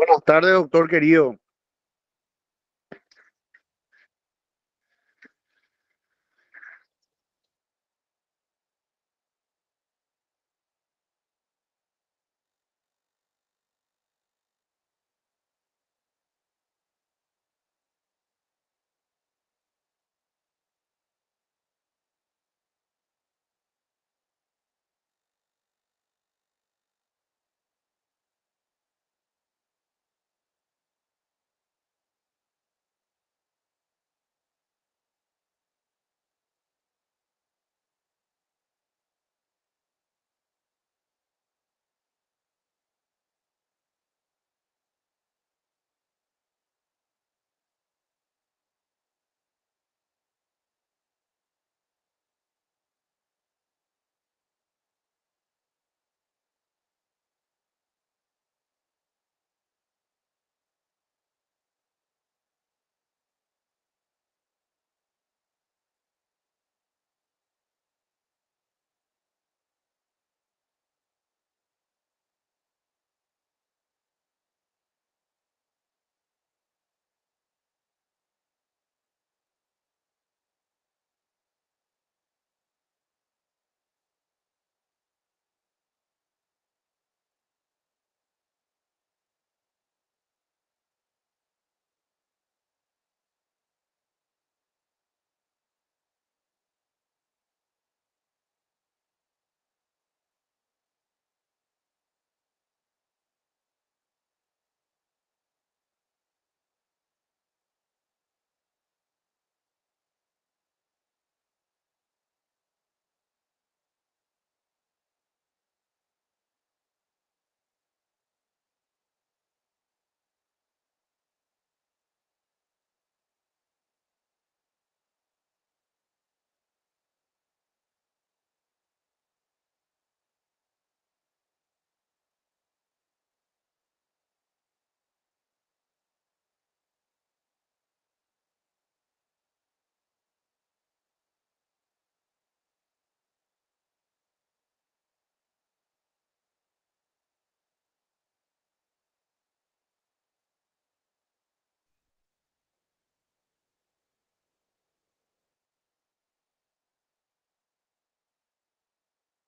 Buenas tardes, doctor querido.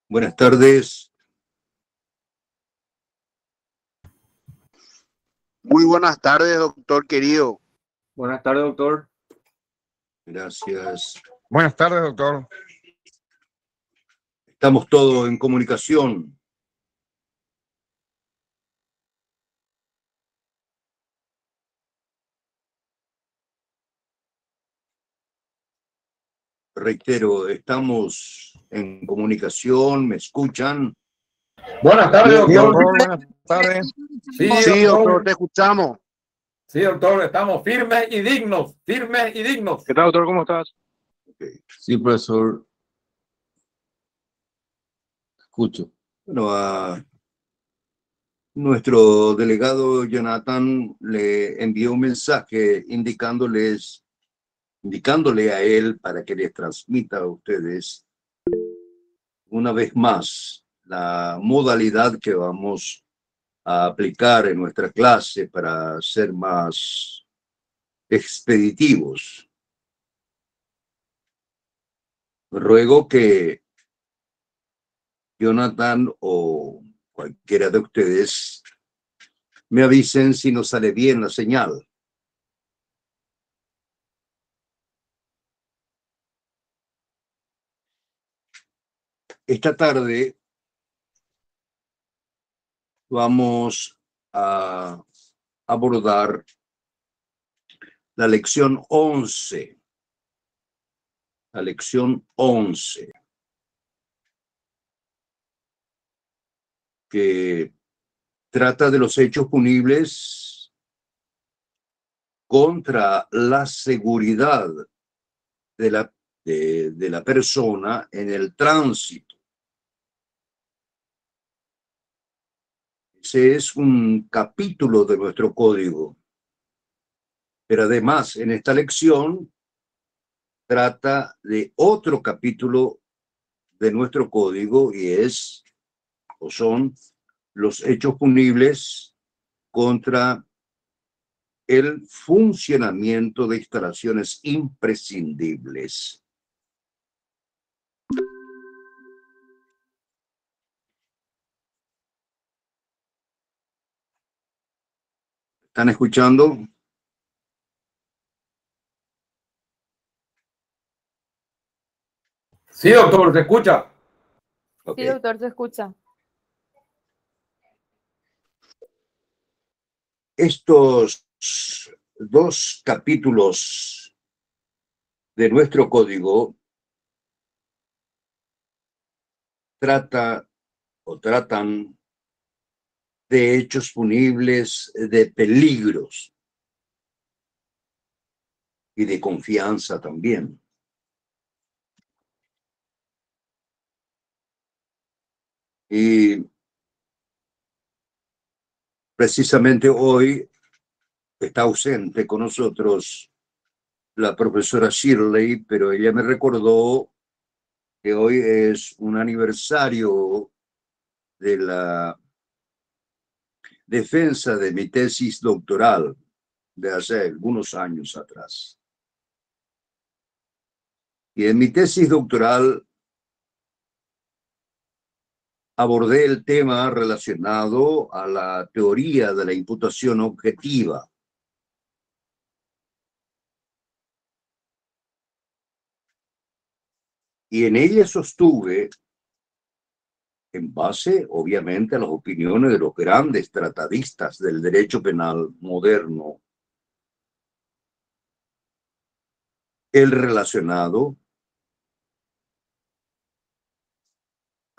Buenas tardes. Muy buenas tardes, doctor querido. Buenas tardes, doctor. Gracias. Buenas tardes, doctor. Estamos todos en comunicación. Reitero, estamos en comunicación, ¿me escuchan? Buenas tardes, doctor. Buenas tardes. Sí, doctor, te escuchamos. Sí, doctor, estamos firmes y dignos, firmes y dignos. ¿Qué tal, doctor? ¿Cómo estás? Okay. Sí, profesor. Escucho. Bueno, a nuestro delegado Jonathan le envió un mensaje indicándole a él para que les transmita a ustedes una vez más la modalidad que vamos a aplicar en nuestra clase para ser más expeditivos. Ruego que Jonathan o cualquiera de ustedes me avisen si no sale bien la señal. Esta tarde vamos a abordar la lección 11. La lección 11, que trata de los hechos punibles contra la seguridad de la persona en el tránsito. Ese es un capítulo de nuestro código. Pero además, en esta lección trata de otro capítulo de nuestro código y son los hechos punibles contra el funcionamiento de instalaciones imprescindibles. ¿Están escuchando? Sí, doctor, ¿se escucha? Ok. Sí, doctor, se escucha. Estos dos capítulos de nuestro código tratan de hechos punibles, de peligros y de confianza también. Y precisamente hoy está ausente con nosotros la profesora Shirley, pero ella me recordó que hoy es un aniversario de la defensa de mi tesis doctoral de hace algunos años atrás. Y en mi tesis doctoral abordé el tema relacionado a la teoría de la imputación objetiva. Y en ella sostuve, en base, obviamente, a las opiniones de los grandes tratadistas del derecho penal moderno, el relacionado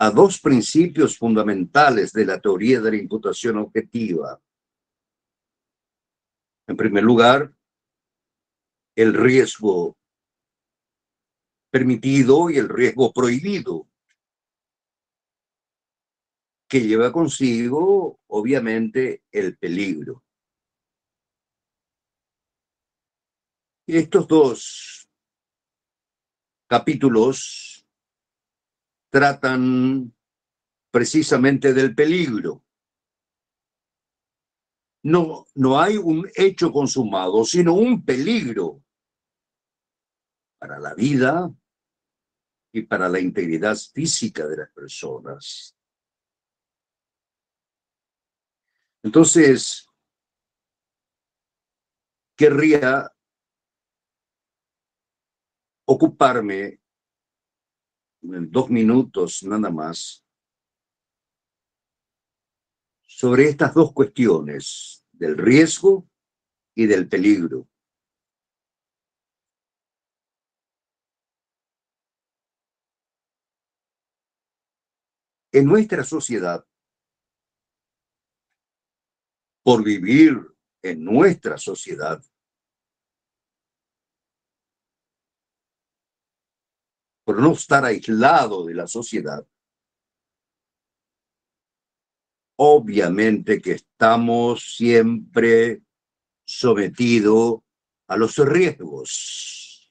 a dos principios fundamentales de la teoría de la imputación objetiva. En primer lugar, el riesgo permitido y el riesgo prohibido, que lleva consigo, obviamente, el peligro. Y estos dos capítulos tratan precisamente del peligro. No hay un hecho consumado, sino un peligro para la vida y para la integridad física de las personas. Entonces, querría ocuparme en 2 minutos nada más sobre estas dos cuestiones, del riesgo y del peligro. En nuestra sociedad, por vivir en nuestra sociedad, por no estar aislado de la sociedad, obviamente que estamos siempre sometidos a los riesgos.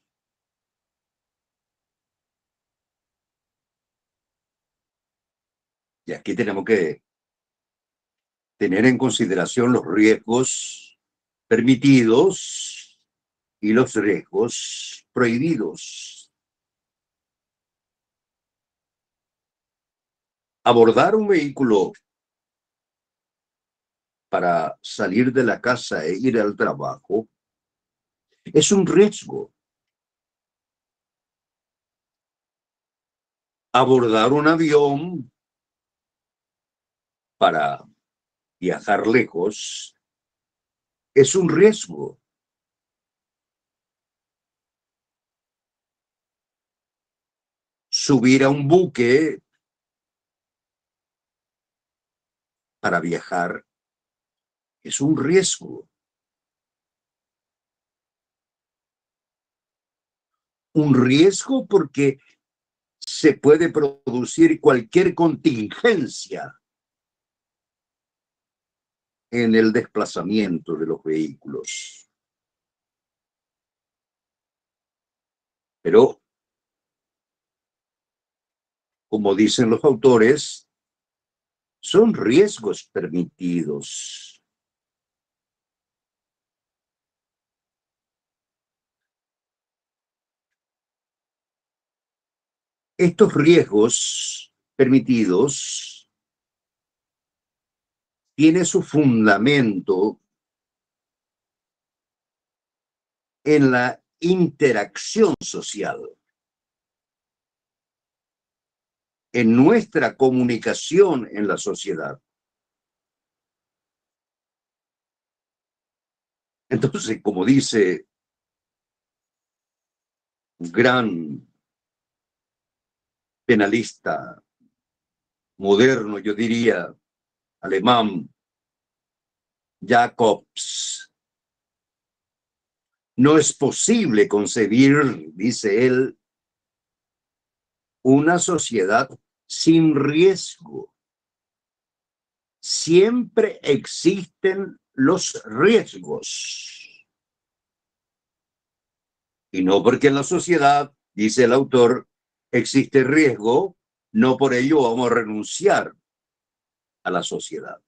Y aquí tenemos que tener en consideración los riesgos permitidos y los riesgos prohibidos. Abordar un vehículo para salir de la casa e ir al trabajo es un riesgo. Abordar un avión para viajar lejos es un riesgo. Subir a un buque para viajar es un riesgo. Un riesgo porque se puede producir cualquier contingencia en el desplazamiento de los vehículos. Pero, como dicen los autores, son riesgos permitidos. Estos riesgos permitidos tienen su fundamento en la interacción social, en nuestra comunicación en la sociedad. Entonces, como dice un gran penalista moderno, yo diría, alemán, Jacobs, no es posible concebir, dice él, una sociedad sin riesgo. Siempre existen los riesgos. Y no porque en la sociedad, dice el autor, existe riesgo, no por ello vamos a renunciar a la sociedad.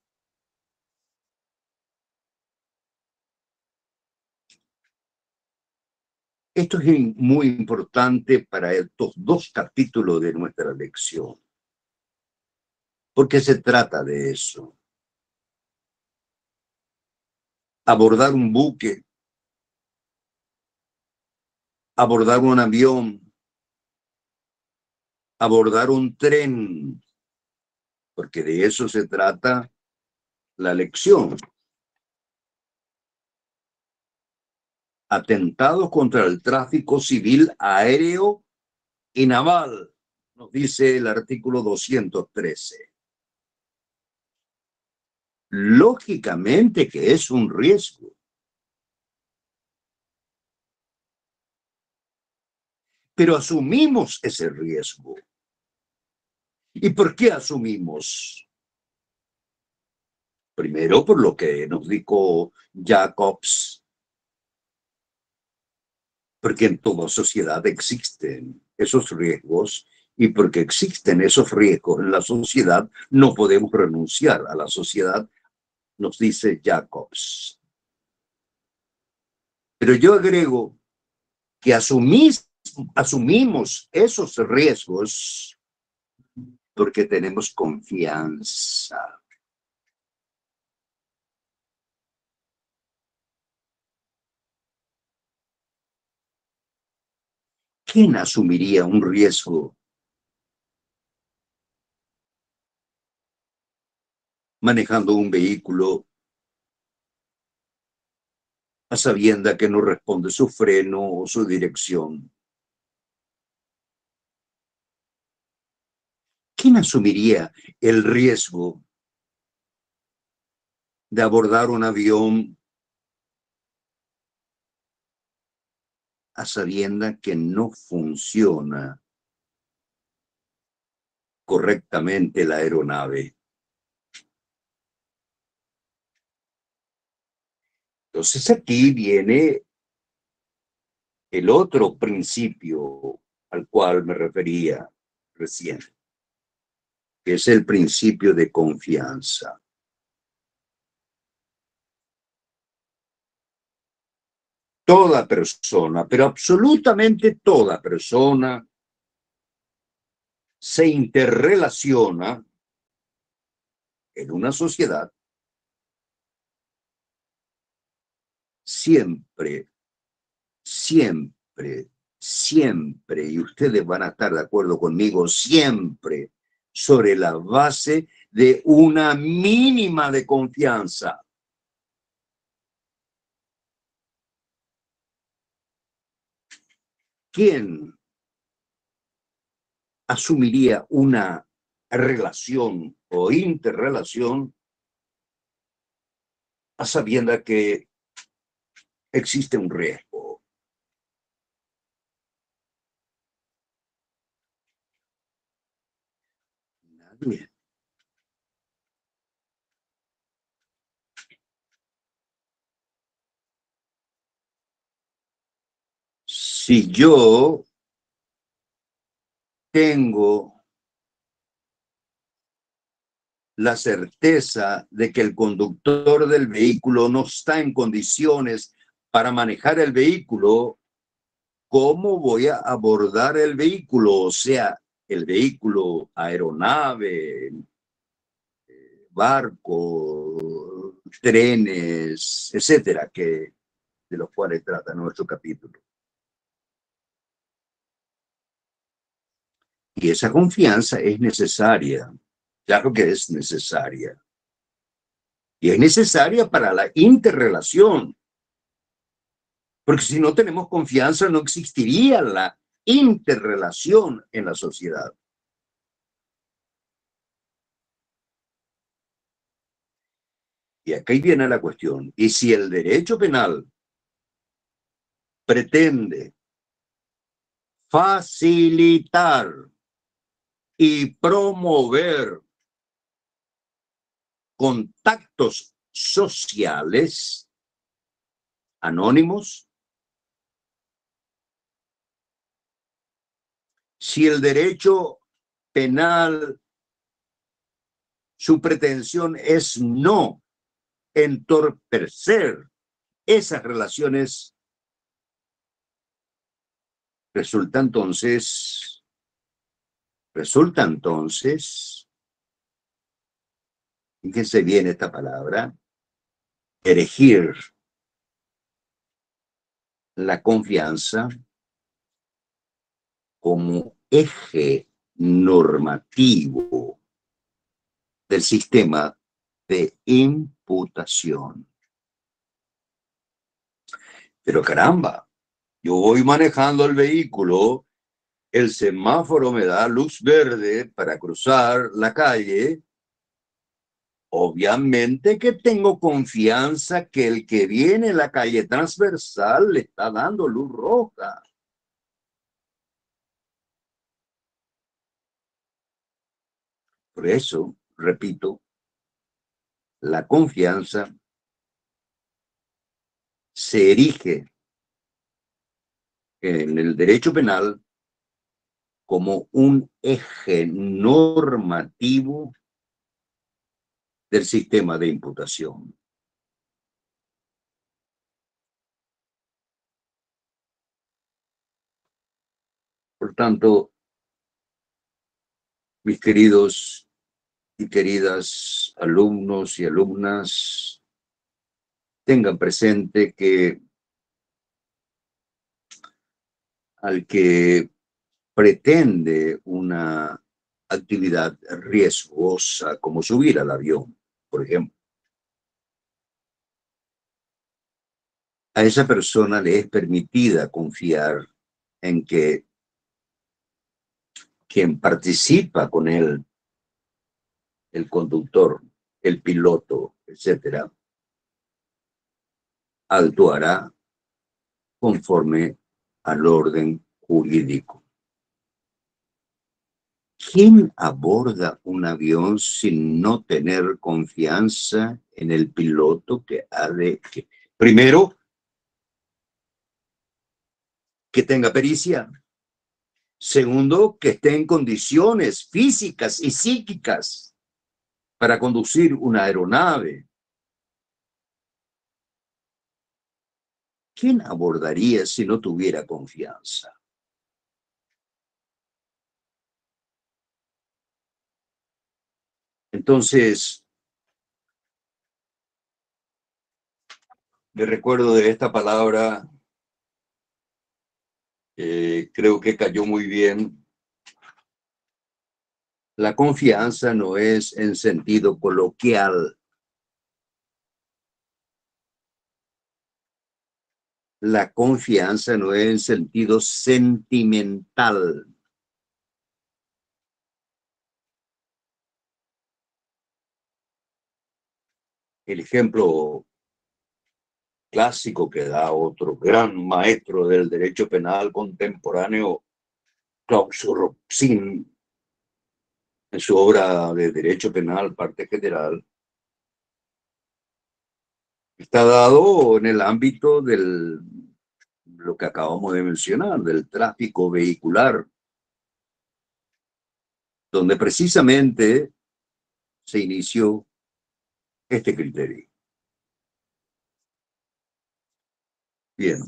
Esto es muy importante para estos dos capítulos de nuestra lección, porque se trata de eso. Abordar un buque, abordar un avión, abordar un tren, porque de eso se trata la lección. Atentados contra el tráfico civil aéreo y naval, nos dice el artículo 213. Lógicamente que es un riesgo. Pero asumimos ese riesgo. ¿Y por qué asumimos? Primero, por lo que nos dijo Jacobs, porque en toda sociedad existen esos riesgos y porque existen esos riesgos en la sociedad, no podemos renunciar a la sociedad, nos dice Jacobs. Pero yo agrego que asumimos esos riesgos porque tenemos confianza. ¿Quién asumiría un riesgo manejando un vehículo a sabienda que no responde su freno o su dirección? ¿Quién asumiría el riesgo de abordar un avión a sabienda que no funciona correctamente la aeronave? Entonces aquí viene el otro principio al cual me refería recién, que es el principio de confianza. Toda persona, pero absolutamente toda persona, se interrelaciona en una sociedad siempre, siempre, siempre, y ustedes van a estar de acuerdo conmigo, siempre sobre la base de una mínima de confianza. ¿Quién asumiría una relación o interrelación a sabienda que existe un riesgo? Nadie. Si yo tengo la certeza de que el conductor del vehículo no está en condiciones para manejar el vehículo, ¿cómo voy a abordar el vehículo? O sea, el vehículo, aeronave, barco, trenes, etcétera, de los cuales trata nuestro capítulo. Y esa confianza es necesaria, claro que es necesaria. Y es necesaria para la interrelación. Porque si no tenemos confianza, no existiría la interrelación en la sociedad. Y aquí viene la cuestión. Y si el derecho penal pretende facilitar y promover contactos sociales anónimos, si el derecho penal, su pretensión es no entorpecer esas relaciones, resulta entonces, fíjense bien esta palabra, erigir la confianza como eje normativo del sistema de imputación. Pero caramba, yo voy manejando el vehículo, el semáforo me da luz verde para cruzar la calle. Obviamente que tengo confianza que el que viene en la calle transversal le está dando luz roja. Por eso, repito, la confianza se erige en el derecho penal como un eje normativo del sistema de imputación. Por tanto, mis queridos y queridas alumnos y alumnas, tengan presente que al que pretende una actividad riesgosa como subir al avión, por ejemplo, a esa persona le es permitida confiar en que quien participa con él, el conductor, el piloto, etcétera, actuará conforme al orden jurídico. ¿Quién aborda un avión sin no tener confianza en el piloto que ha de... Primero, que tenga pericia. Segundo, que esté en condiciones físicas y psíquicas para conducir una aeronave. ¿Quién abordaría si no tuviera confianza? Entonces, me recuerdo de esta palabra, creo que cayó muy bien. La confianza no es en sentido coloquial. La confianza no es en sentido sentimental. El ejemplo clásico que da otro gran maestro del derecho penal contemporáneo, Klaus Robsin, en su obra de Derecho Penal, Parte General, está dado en el ámbito de lo que acabamos de mencionar, del tráfico vehicular, donde precisamente se inició este criterio. Bien.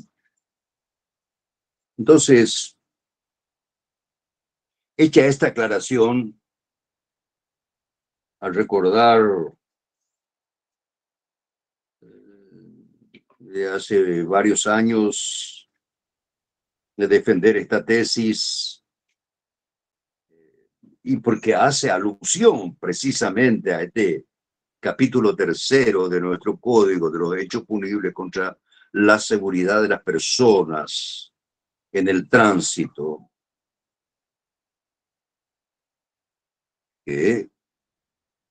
Entonces, Hecha esta aclaración, al recordar de hace varios años de defender esta tesis, y porque hace alusión precisamente a este capítulo 3 de nuestro Código de los Hechos Punibles contra la seguridad de las personas en el tránsito,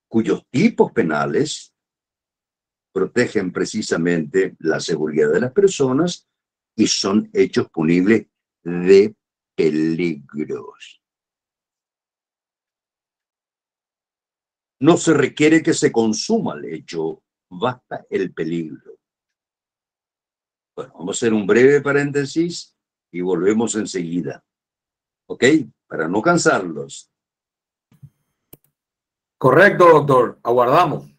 cuyos tipos penales protegen precisamente la seguridad de las personas y son hechos punibles de peligros. No se requiere que se consuma el hecho, basta el peligro. Bueno, vamos a hacer un breve paréntesis y volvemos enseguida. ¿Ok? Para no cansarlos. Correcto, doctor. Aguardamos.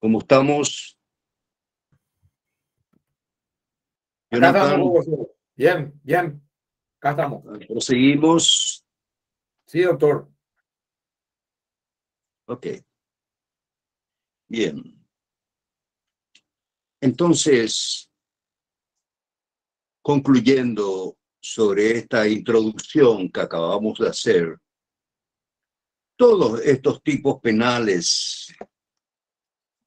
¿Cómo estamos? Acá estamos, Jonathan, profesor. Bien, bien. Acá estamos. proseguimos. Sí, doctor. Ok, bien. Entonces, concluyendo sobre esta introducción que acabamos de hacer, todos estos tipos penales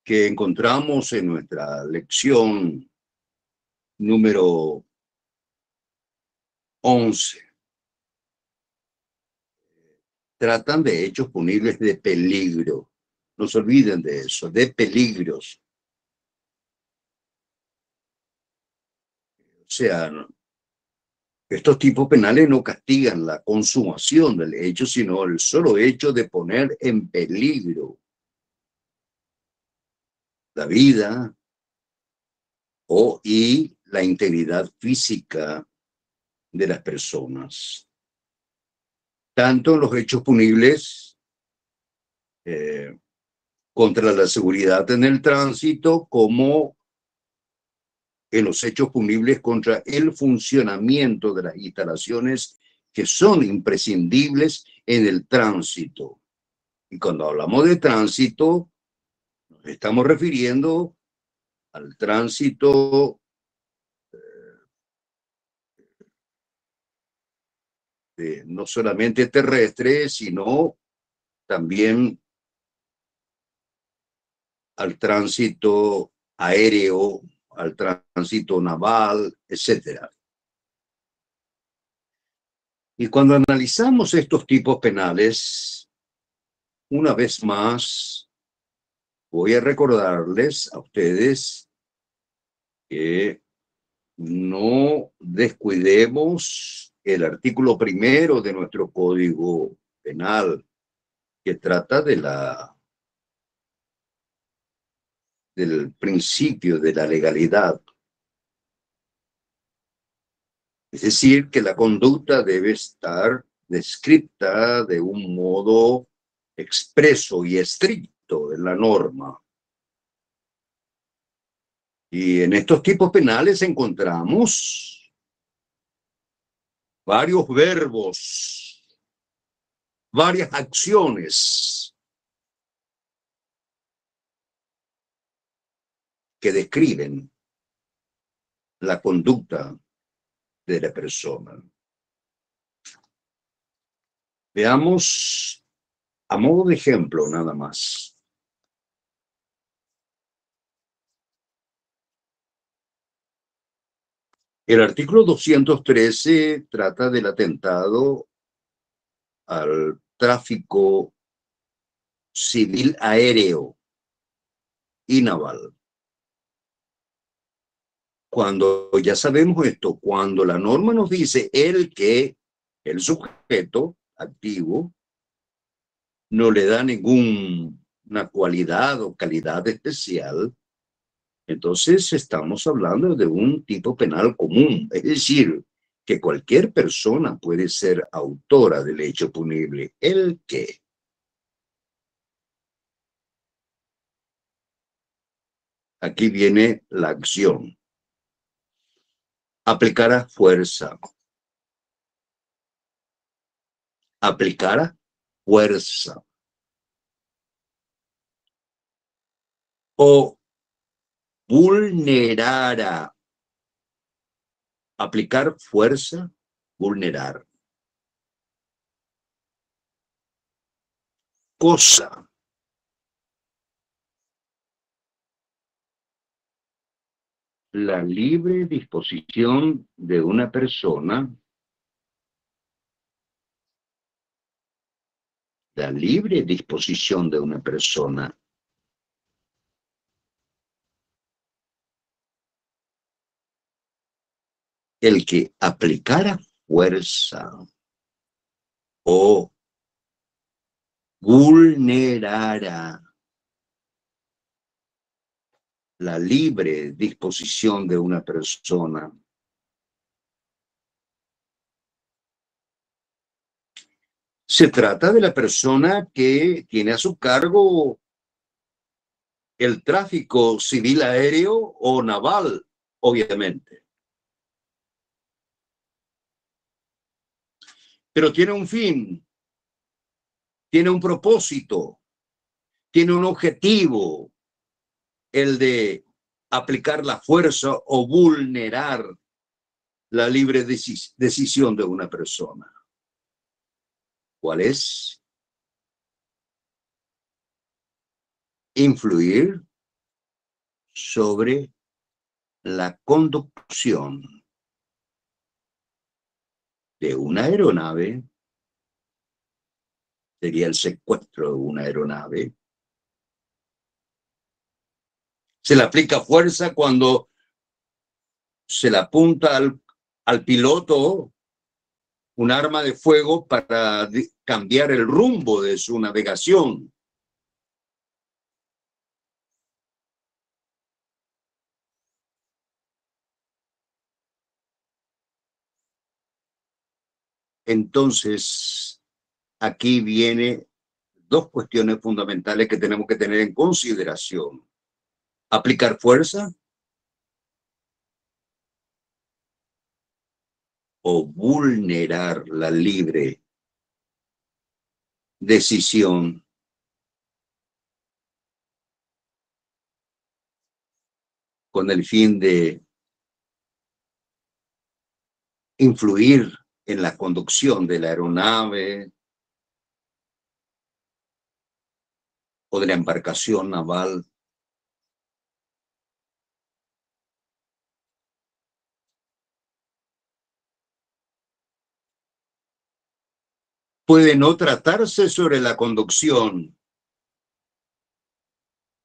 que encontramos en nuestra lección número 11 tratan de hechos punibles de peligro. No se olviden de eso, de peligros. O sea, estos tipos penales no castigan la consumación del hecho, sino el solo hecho de poner en peligro la vida y la integridad física de las personas. Tanto en los hechos punibles contra la seguridad en el tránsito como en los hechos punibles contra el funcionamiento de las instalaciones que son imprescindibles en el tránsito. Y cuando hablamos de tránsito, nos estamos refiriendo al tránsito no solamente terrestre, sino también al tránsito aéreo, al tránsito naval, etc. Y cuando analizamos estos tipos penales, una vez más, voy a recordarles a ustedes que no descuidemos el artículo 1 de nuestro Código Penal, que trata del principio de la legalidad. Es decir, que la conducta debe estar descrita de un modo expreso y estricto en la norma. Y en estos tipos penales encontramos varios verbos, varias acciones que describen la conducta de la persona. Veamos a modo de ejemplo nada más. El artículo 213 trata del atentado al tráfico civil aéreo y naval. Cuando ya sabemos esto, cuando la norma nos dice el sujeto activo no le da ninguna cualidad o calidad especial, entonces estamos hablando de un tipo penal común, es decir, que cualquier persona puede ser autora del hecho punible. ¿El qué? Aquí viene la acción. Aplicar a fuerza. Aplicar a fuerza. O vulnerar. Aplicar fuerza, vulnerar. Cosa. La libre disposición de una persona. La libre disposición de una persona. El que aplicara fuerza o vulnerara la libre disposición de una persona. Se trata de la persona que tiene a su cargo el tráfico civil aéreo o naval, obviamente. Pero tiene un fin, tiene un propósito, tiene un objetivo, el de aplicar la fuerza o vulnerar la libre decisión de una persona. ¿Cuál es? Influir sobre la conducción de una aeronave, sería el secuestro de una aeronave. Se le aplica fuerza cuando se le apunta al piloto un arma de fuego para cambiar el rumbo de su navegación. Entonces, aquí viene dos cuestiones fundamentales que tenemos que tener en consideración. Aplicar fuerza o vulnerar la libre decisión con el fin de influir en la conducción de la aeronave o de la embarcación naval. Puede no tratarse sobre la conducción,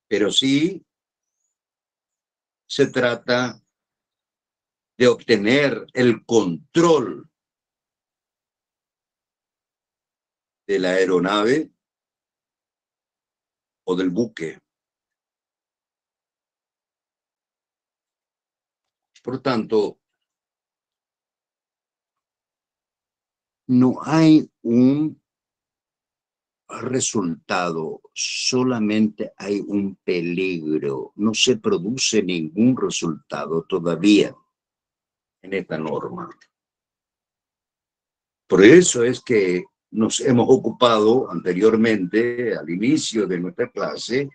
pero sí se trata de obtener el control de la aeronave o del buque. Por tanto, no hay un resultado, solamente hay un peligro. No se produce ningún resultado todavía en esta norma. Por eso es que nos hemos ocupado anteriormente, al inicio de nuestra clase,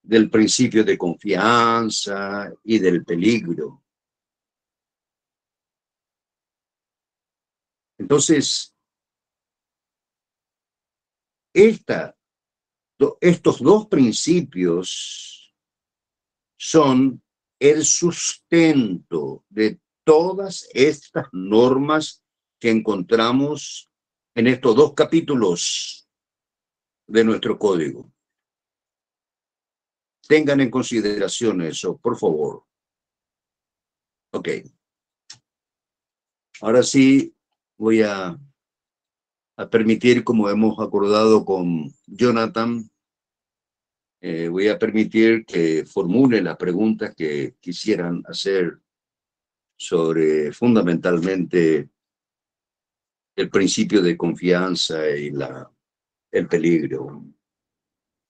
del principio de confianza y del peligro. Entonces, estos dos principios son el sustento de todas estas normas que encontramos en estos dos capítulos de nuestro código. Tengan en consideración eso, por favor. Ok. Ahora sí voy a permitir, como hemos acordado con Jonathan, voy a permitir que formule las preguntas que quisieran hacer sobre fundamentalmente el principio de confianza y el peligro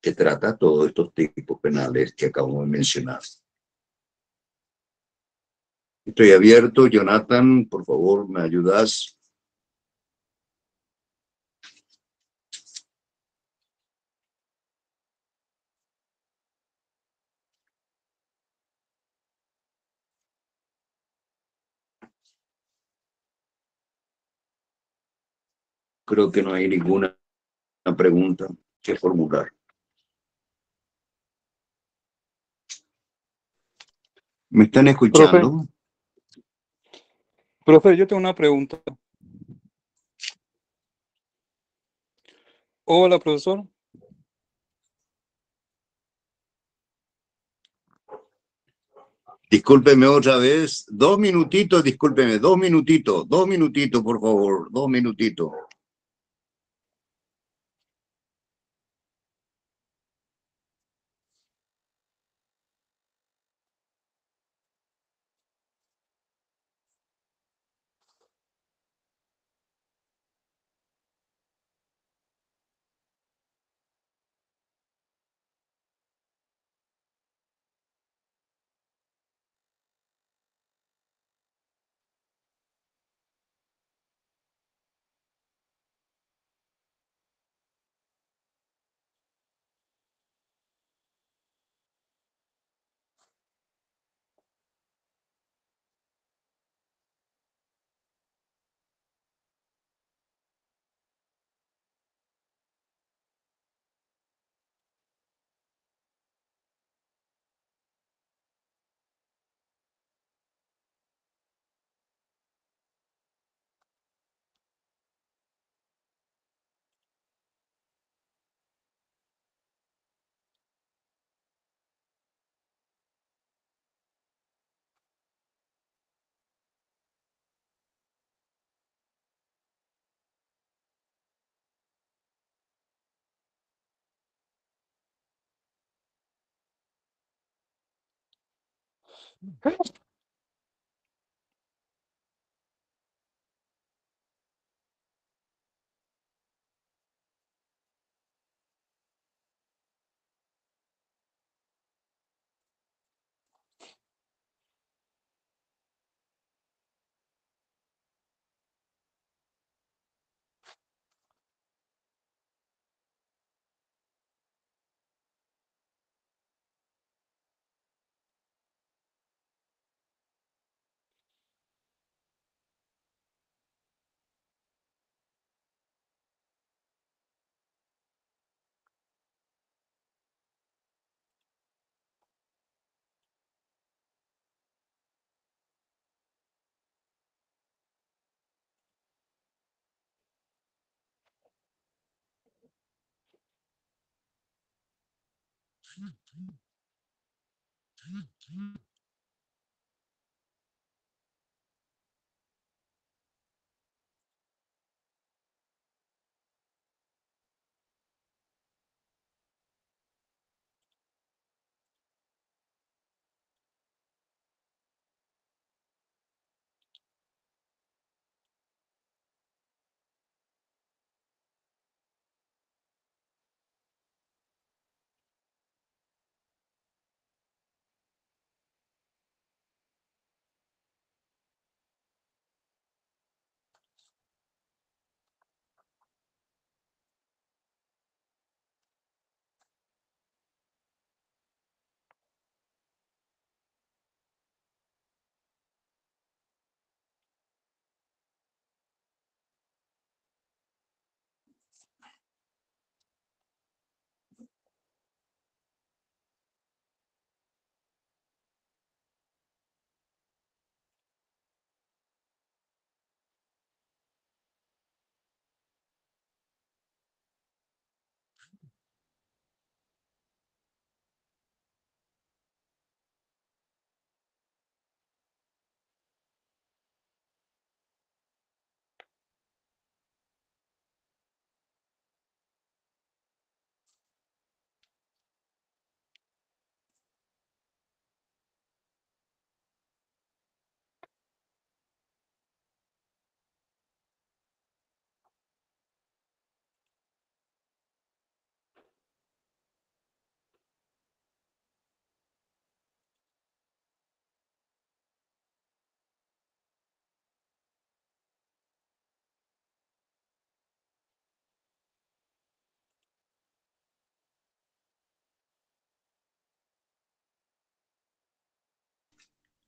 que trata todos estos tipos penales que acabo de mencionar. Estoy abierto. Jonathan, por favor, ¿me ayudas? Creo que no hay ninguna pregunta que formular. ¿Me están escuchando? Profe, yo tengo una pregunta. Hola, profesor. Discúlpeme otra vez. 2 minutitos, discúlpeme. 2 minutitos. 2 minutitos, por favor. 2 minutitos.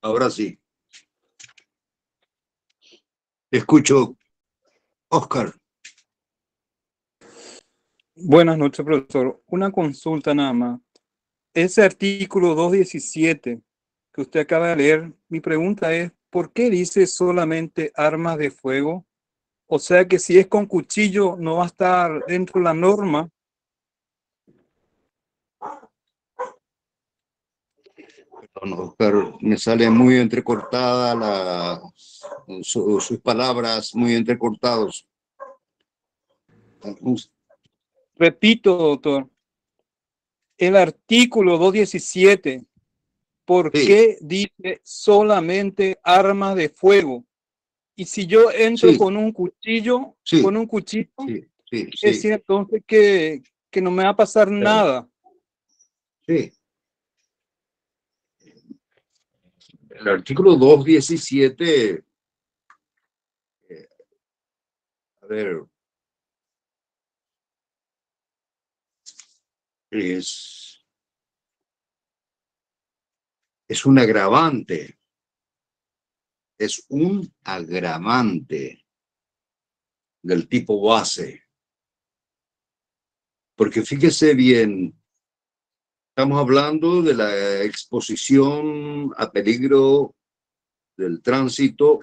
Ahora sí. Escucho, Oscar. Buenas noches, profesor. Una consulta nada más. Ese artículo 217 que usted acaba de leer, mi pregunta es, ¿por qué dice solamente armas de fuego? O sea que si es con cuchillo no va a estar dentro de la norma. Perdón, Oscar, me sale muy entrecortada sus palabras, muy entrecortados. Repito, doctor, el artículo 217, ¿por Sí, qué dice solamente armas de fuego? Y si yo entro sí, con un cuchillo, sí, es sí, sí, decir, sí, entonces que no me va a pasar nada. sí. El artículo 217, a ver, es, es un agravante, es un agravante del tipo base. Porque fíjese bien, estamos hablando de la exposición a peligro del tránsito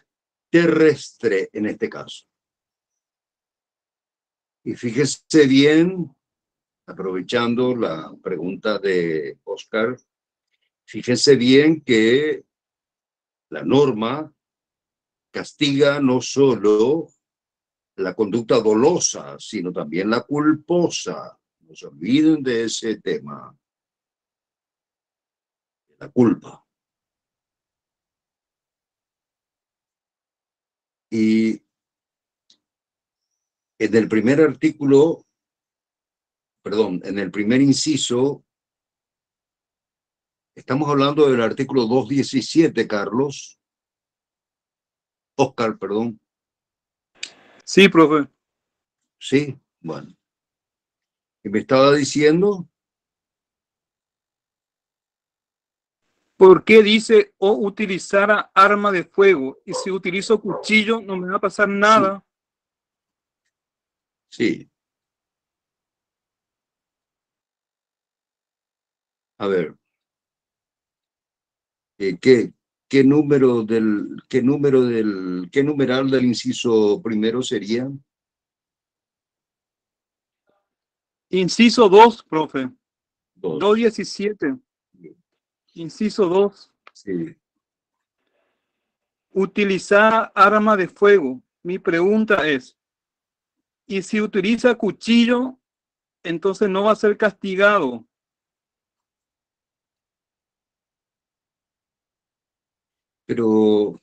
terrestre en este caso. Y fíjese bien, aprovechando la pregunta de Oscar, fíjese bien que la norma castiga no solo la conducta dolosa, sino también la culposa. No se olviden de ese tema, de la culpa. Y en el primer artículo, perdón, en el primer inciso, estamos hablando del artículo 217, Carlos. Oscar, perdón. Sí, profe. Sí, bueno. ¿Y me estaba diciendo? ¿Por qué dice o utilizara arma de fuego? Y si utilizo cuchillo, no me va a pasar nada. Sí. A ver. ¿Qué numeral del inciso primero sería? Inciso 2, profe. Dos. 217. Inciso 2. Sí. Utilizar arma de fuego. Mi pregunta es, ¿y si utiliza cuchillo, entonces no va a ser castigado? Pero,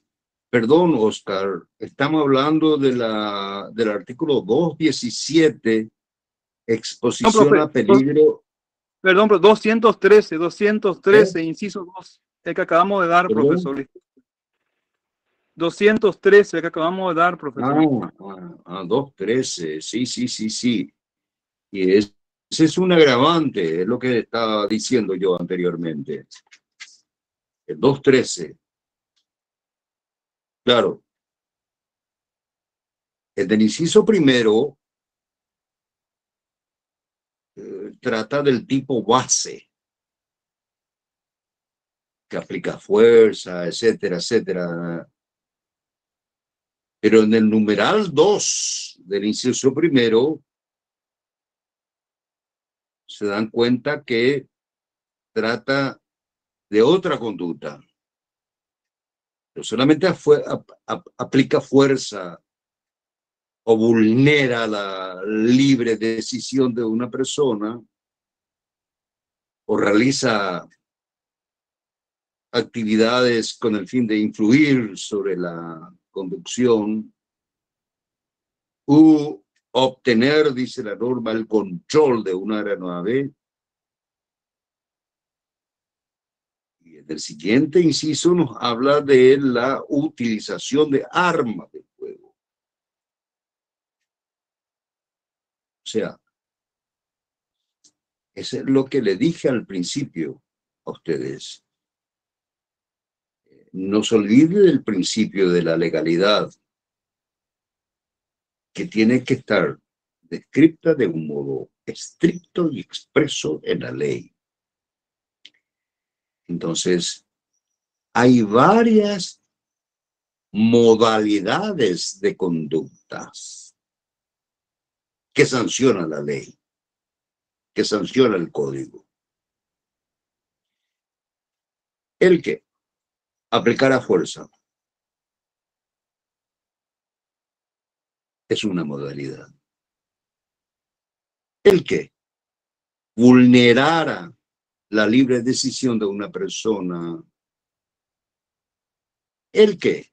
perdón, Oscar, estamos hablando del artículo 217, No, exposición profe. a peligro. Perdón, pero 213, ¿Eh? inciso 2, el que acabamos de dar, ¿Perdón? profesor. 213, el que acabamos de dar, profesor. 213, sí, sí, sí, sí. Y ese es un agravante, es lo que estaba diciendo yo anteriormente. El 213. Claro, el del inciso primero trata del tipo base, que aplica fuerza, etcétera, etcétera. Pero en el numeral 2 del inciso primero se dan cuenta que trata de otra conducta. No solamente aplica fuerza o vulnera la libre decisión de una persona o realiza actividades con el fin de influir sobre la conducción u obtener, dice la norma, el control de una aeronave. Y en el siguiente inciso nos habla de la utilización de armas de fuego. O sea, eso es lo que le dije al principio a ustedes. No se olvide del principio de la legalidad, que tiene que estar descrita de un modo estricto y expreso en la ley. Entonces, hay varias modalidades de conductas que sanciona la ley, que sanciona el código. El que aplicar fuerza es una modalidad. El que vulnerara la libre decisión de una persona, el que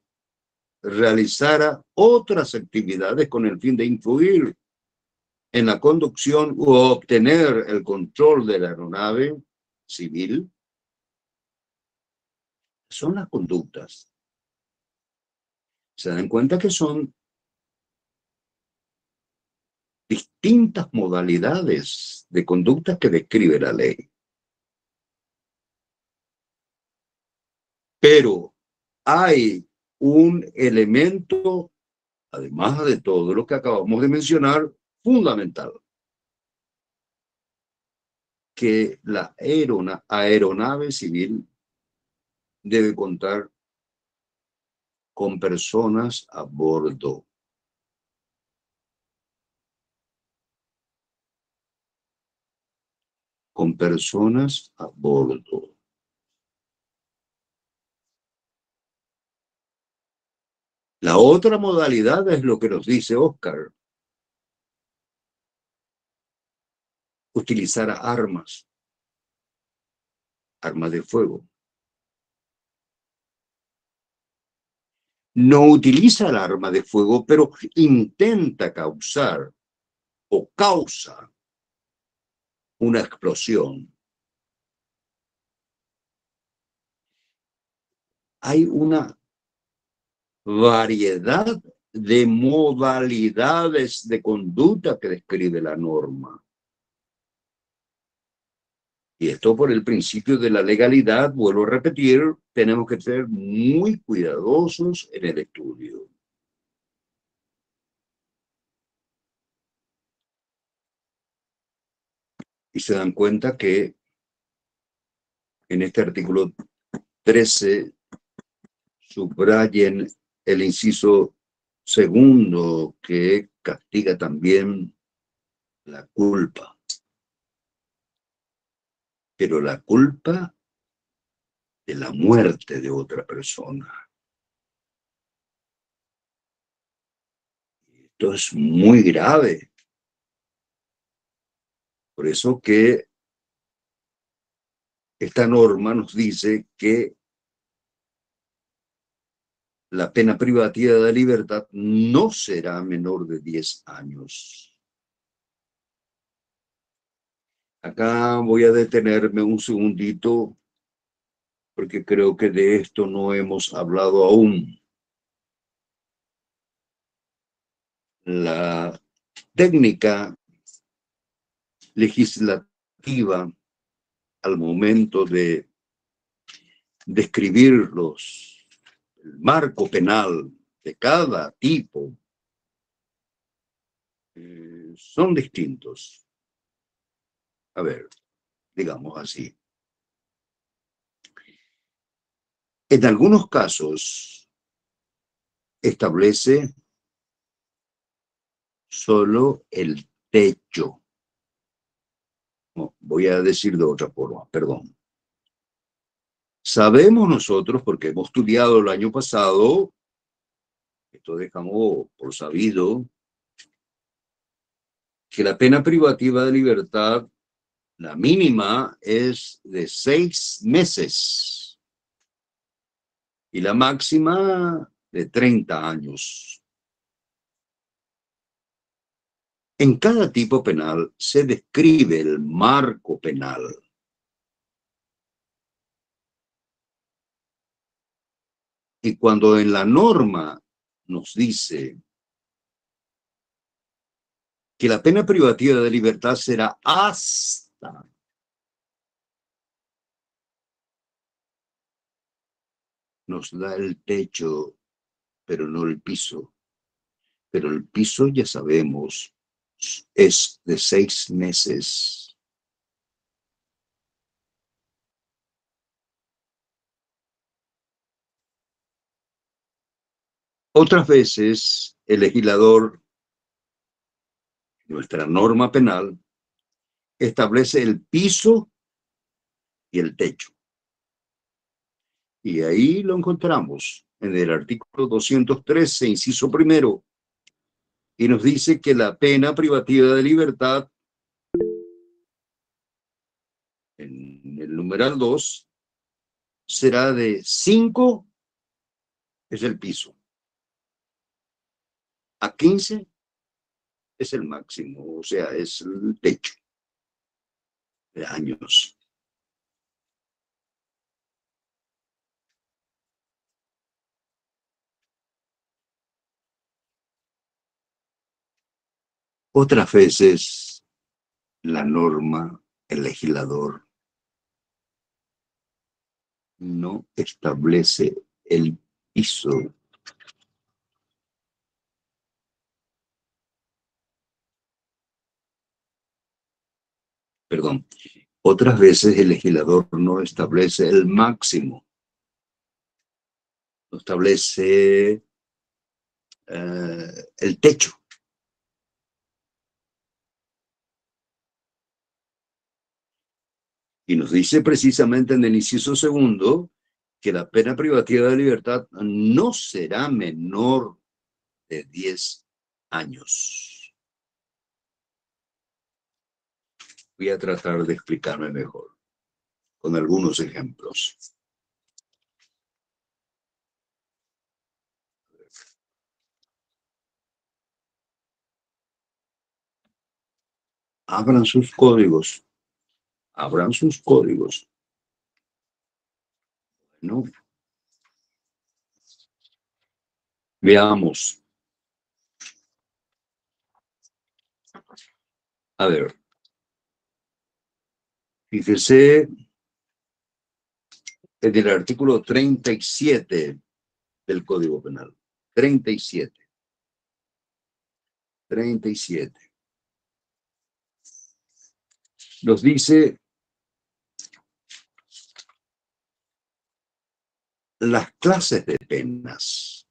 realizara otras actividades con el fin de influir en la conducción u obtener el control de la aeronave civil, son las conductas. Se dan cuenta que son distintas modalidades de conductas que describe la ley. Pero hay un elemento, además de todo lo que acabamos de mencionar, fundamental, que la aeronave civil debe contar con personas a bordo. Con personas a bordo. La otra modalidad es lo que nos dice Oscar. Utilizar armas de fuego. no utiliza el arma de fuego, pero intenta causar o causa una explosión. Hay una variedad de modalidades de conducta que describe la norma. Y esto por el principio de la legalidad, vuelvo a repetir, tenemos que ser muy cuidadosos en el estudio. Y se dan cuenta que en este artículo 13 subrayen el inciso segundo que castiga también la culpa. Pero la culpa de la muerte de otra persona. Esto es muy grave. Por eso que esta norma nos dice que la pena privativa de libertad no será menor de 10 años. Acá voy a detenerme un segundito porque creo que de esto no hemos hablado aún. La técnica legislativa al momento de describir el marco penal de cada tipo son distintos. A ver, digamos así. En algunos casos establece solo el techo. No, voy a decir de otra forma, perdón. Sabemos nosotros, porque hemos estudiado el año pasado, esto dejamos por sabido, que la pena privativa de libertad, la mínima es de 6 meses y la máxima de 30 años. En cada tipo penal se describe el marco penal. Y cuando en la norma nos dice que la pena privativa de libertad será hasta nos da el techo, pero no el piso. Pero el piso, ya sabemos, es de 6 meses. Otras veces, el legislador, nuestra norma penal, establece el piso y el techo. Y ahí lo encontramos en el artículo 213, inciso primero, y nos dice que la pena privativa de libertad, en el numeral 2, será de 5, es el piso, a 15 es el máximo, o sea, es el techo de años. Otras veces, la norma, el legislador, no establece el piso. Perdón. Otras veces el legislador no establece el máximo. No establece el techo. Y nos dice precisamente en el inciso segundo que la pena privativa de libertad no será menor de 10 años. Voy a tratar de explicarme mejor con algunos ejemplos. Abran sus códigos. Abran sus códigos. Bueno, veamos. A ver. Fíjese en el artículo 37 del Código Penal. 37. Nos dice las clases de penas.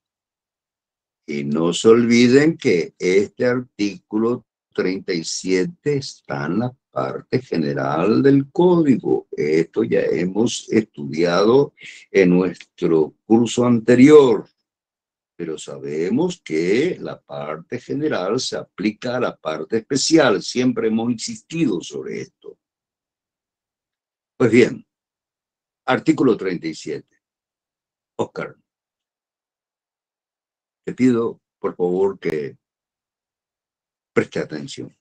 Y no se olviden que este artículo 37 está en la parte general del código. Esto ya hemos estudiado en nuestro curso anterior, pero sabemos que la parte general se aplica a la parte especial. Siempre hemos insistido sobre esto. Pues bien, artículo 37. Oscar, te pido por favor que preste atención.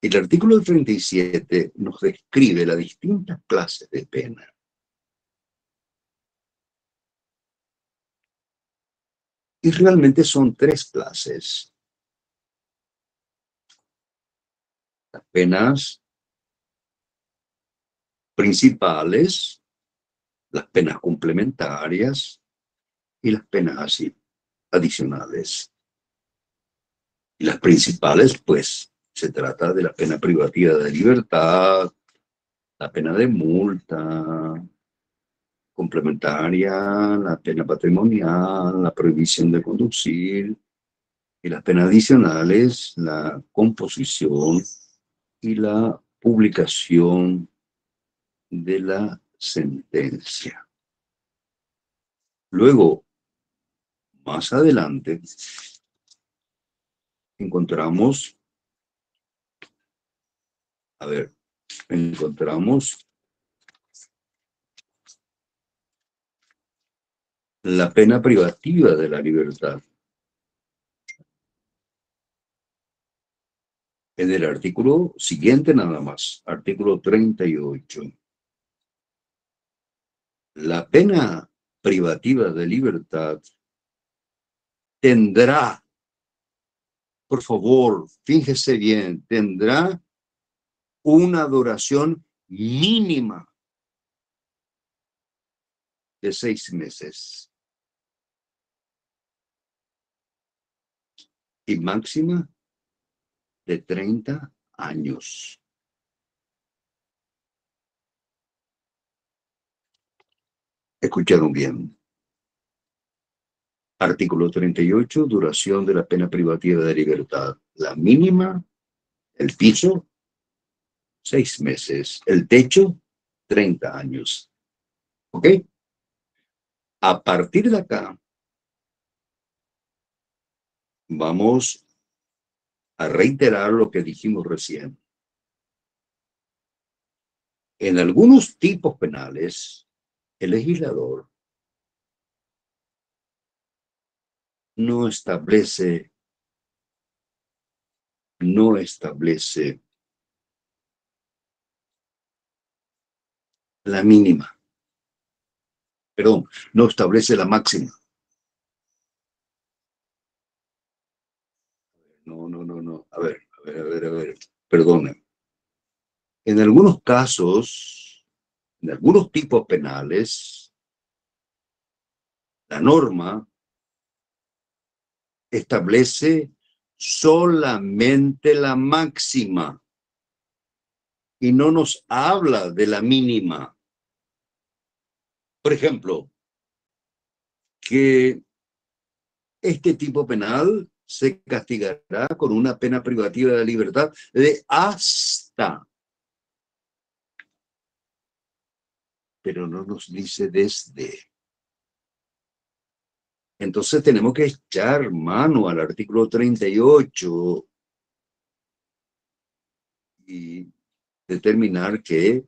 El artículo 37 nos describe las distintas clases de pena. Y realmente son tres clases. Las penas principales, las penas complementarias y las penas adicionales. Y las principales, pues, se trata de la pena privativa de libertad, la pena de multa, complementaria, la pena patrimonial, la prohibición de conducir, y las penas adicionales, la composición y la publicación de la sentencia. Luego, más adelante, encontramos la pena privativa de la libertad. En el artículo siguiente nada más, artículo 38. La pena privativa de libertad tendrá, por favor, fíjese bien, tendrá una duración mínima de 6 meses y máxima de 30 años. ¿Escucharon bien? Artículo 38, duración de la pena privativa de libertad. La mínima, el piso, 6 meses. El techo, 30 años. ¿Ok? A partir de acá, vamos a reiterar lo que dijimos recién. En algunos tipos penales, el legislador no establece la mínima. Perdón, no establece la máxima. No. A ver. Perdone. En algunos casos, en algunos tipos penales, la norma establece solamente la máxima y no nos habla de la mínima. Por ejemplo, que este tipo penal se castigará con una pena privativa de libertad de hasta, pero no nos dice desde. Entonces tenemos que echar mano al artículo 38 y determinar que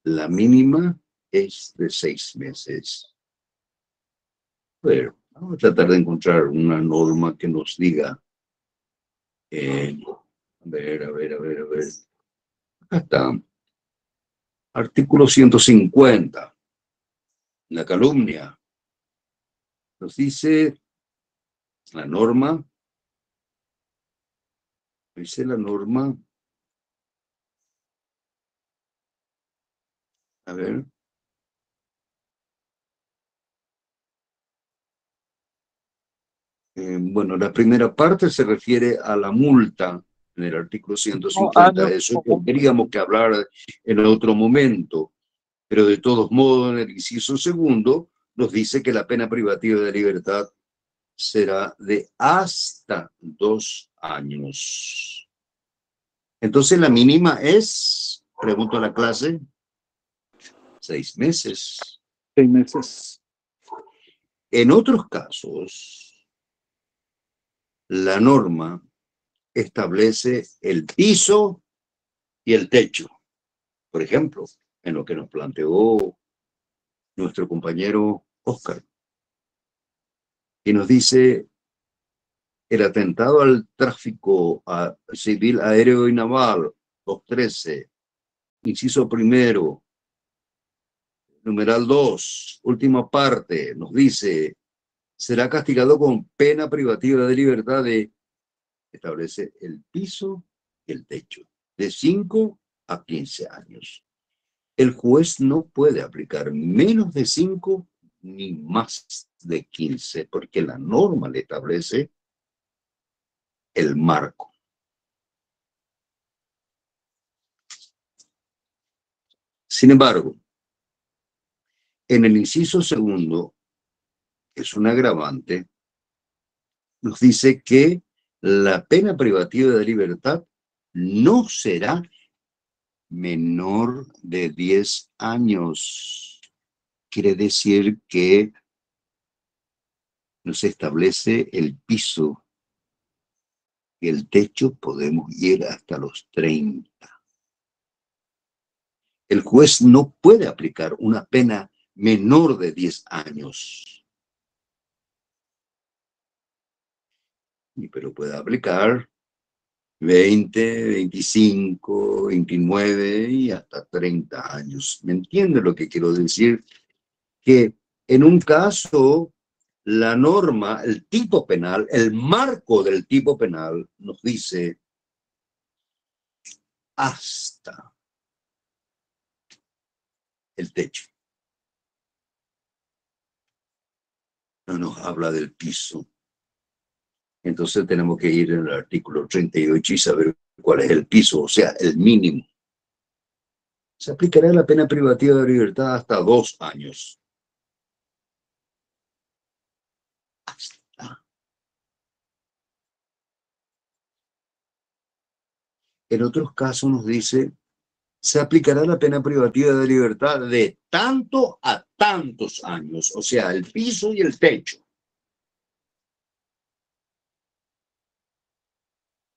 la mínima es de 6 meses. ver, vamos a tratar de encontrar una norma que nos diga. A ver. Acá está. Artículo 150. La calumnia. Nos dice la norma. Dice la norma. A ver. Bueno, la primera parte se refiere a la multa en el artículo 150. Eso tendríamos que hablar en otro momento. Pero de todos modos, en el inciso segundo, nos dice que la pena privativa de libertad será de hasta 2 años. Entonces, la mínima es, pregunto a la clase, 6 meses. 6 meses. En otros casos, la norma establece el piso y el techo. Por ejemplo, en lo que nos planteó nuestro compañero Oscar, y nos dice el atentado al tráfico civil aéreo y naval, 213, inciso primero, numeral 2, última parte, nos dice, será castigado con pena privativa de libertad establece el piso y el techo, de 5 a 15 años. El juez no puede aplicar menos de 5 ni más de 15, porque la norma le establece el marco. Sin embargo, en el inciso segundo, que es un agravante, nos dice que la pena privativa de libertad no será menor de 10 años. Quiere decir que nos establece el piso y el techo, podemos ir hasta los 30. El juez no puede aplicar una pena menor de 10 años. Pero puede aplicar 20, 25, 29 y hasta 30 años. ¿Me entiende lo que quiero decir? Que en un caso, la norma, el tipo penal, el marco del tipo penal nos dice hasta el techo. No nos habla del piso. Entonces tenemos que ir en el artículo 38 y saber cuál es el piso, o sea, el mínimo. Se aplicará la pena privativa de libertad hasta 2 años. Hasta. En otros casos nos dice, se aplicará la pena privativa de libertad de tanto a tantos años, o sea, el piso y el techo.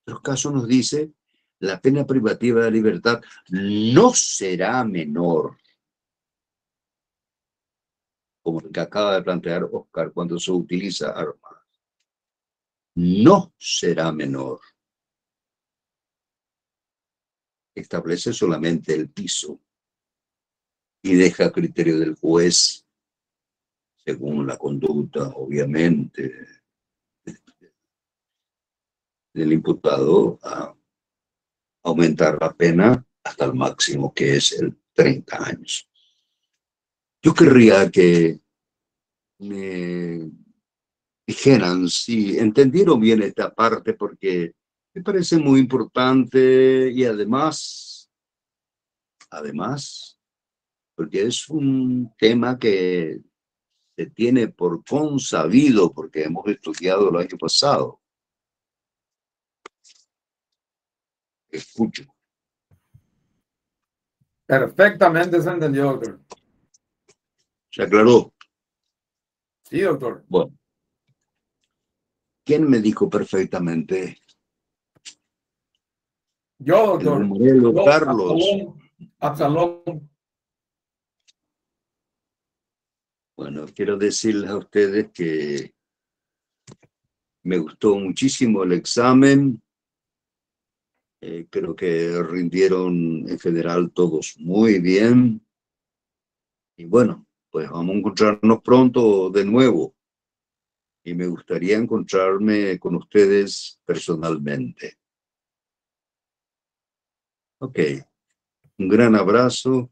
En otros casos nos dice, la pena privativa de libertad no será menor, como el que acaba de plantear Oscar cuando se utiliza armas. No será menor. Establece solamente el piso y deja a criterio del juez, según la conducta, obviamente, del imputado, a aumentar la pena hasta el máximo, que es el 30 años. Yo querría que me dijeran si entendieron bien esta parte, porque me parece muy importante y además, porque es un tema que se tiene por consabido, porque hemos estudiado el año pasado. Escucho. Perfectamente se entendió, doctor. ¿Se aclaró? Sí, doctor. Bueno. ¿Quién me dijo perfectamente? Yo, doctor. Morelos, Yo, Carlos. Absalón. Bueno, quiero decirles a ustedes que me gustó muchísimo el examen. Creo que rindieron en general todos muy bien. Y bueno, pues vamos a encontrarnos pronto de nuevo. Y me gustaría encontrarme con ustedes personalmente. Ok, un gran abrazo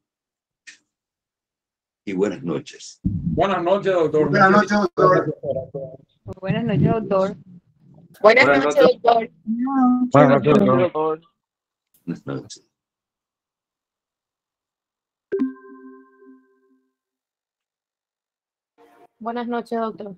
y buenas noches. Buenas noches, doctor. Buenas noches, doctor. Buenas noches, doctor. Buenas Buenas noches, noches. doctor. Buenas noches, doctor. Buenas noches. Buenas noches, doctor.